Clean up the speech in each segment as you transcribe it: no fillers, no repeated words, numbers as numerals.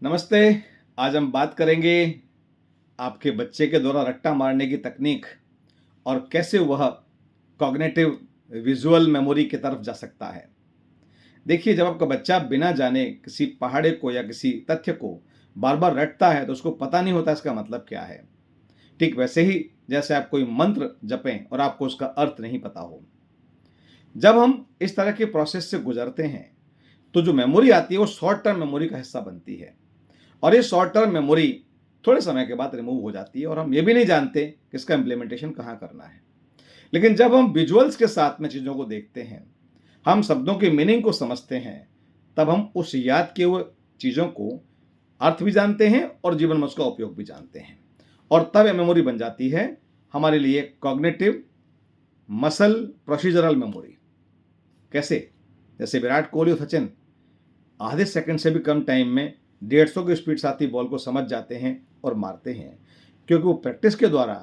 नमस्ते। आज हम बात करेंगे आपके बच्चे के द्वारा रट्टा मारने की तकनीक और कैसे वह कॉग्निटिव विजुअल मेमोरी की तरफ जा सकता है। देखिए, जब आपका बच्चा बिना जाने किसी पहाड़े को या किसी तथ्य को बार बार रटता है तो उसको पता नहीं होता इसका मतलब क्या है। ठीक वैसे ही जैसे आप कोई मंत्र जपें और आपको उसका अर्थ नहीं पता हो। जब हम इस तरह के प्रोसेस से गुजरते हैं तो जो मेमोरी आती है वो शॉर्ट टर्म मेमोरी का हिस्सा बनती है और ये शॉर्ट टर्म मेमोरी थोड़े समय के बाद रिमूव हो जाती है और हम ये भी नहीं जानते कि इसका इम्प्लीमेंटेशन कहाँ करना है। लेकिन जब हम विजुअल्स के साथ में चीज़ों को देखते हैं, हम शब्दों के मीनिंग को समझते हैं, तब हम उस याद किए हुए चीज़ों को अर्थ भी जानते हैं और जीवन में उसका उपयोग भी जानते हैं और तब ये मेमोरी बन जाती है हमारे लिए कॉग्निटिव मसल प्रोसीजरल मेमोरी। कैसे? जैसे विराट कोहली और सचिन आधे सेकंड से भी कम टाइम में 150 की स्पीड से आती बॉल को समझ जाते हैं और मारते हैं, क्योंकि वो प्रैक्टिस के द्वारा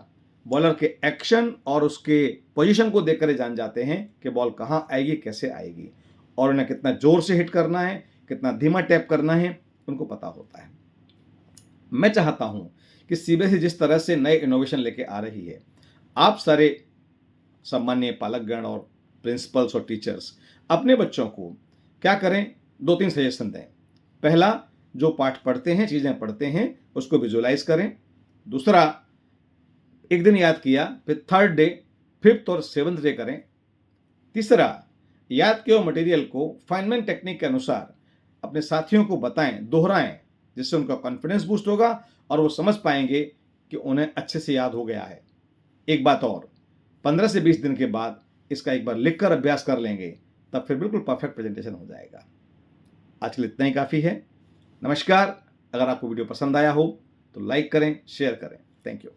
बॉलर के एक्शन और उसके पोजीशन को देखकर ही जान जाते हैं कि बॉल कहाँ आएगी, कैसे आएगी और उन्हें कितना जोर से हिट करना है, कितना धीमा टैप करना है, उनको पता होता है। मैं चाहता हूं कि सीबीएसई जिस तरह से नए इनोवेशन लेके आ रही है, आप सारे सम्मानीय पालकगण और प्रिंसिपल्स और टीचर्स अपने बच्चों को क्या करें, 2-3 सजेशन दें। पहला, जो पाठ पढ़ते हैं, चीज़ें पढ़ते हैं, उसको विजुअलाइज करें। दूसरा, एक दिन याद किया, फिर थर्ड डे, फिफ्थ और सेवन्थ डे करें। तीसरा, याद किए हुए मटेरियल को फाइनमैन टेक्निक के अनुसार अपने साथियों को बताएं, दोहराएं, जिससे उनका कॉन्फिडेंस बूस्ट होगा और वो समझ पाएंगे कि उन्हें अच्छे से याद हो गया है। एक बात और, 15 से 20 दिन के बाद इसका एक बार लिखकर अभ्यास कर लेंगे, तब फिर बिल्कुल परफेक्ट प्रेजेंटेशन हो जाएगा। आज के लिए इतना ही काफ़ी है। नमस्कार। अगर आपको वीडियो पसंद आया हो तो लाइक करें, शेयर करें। Thank you.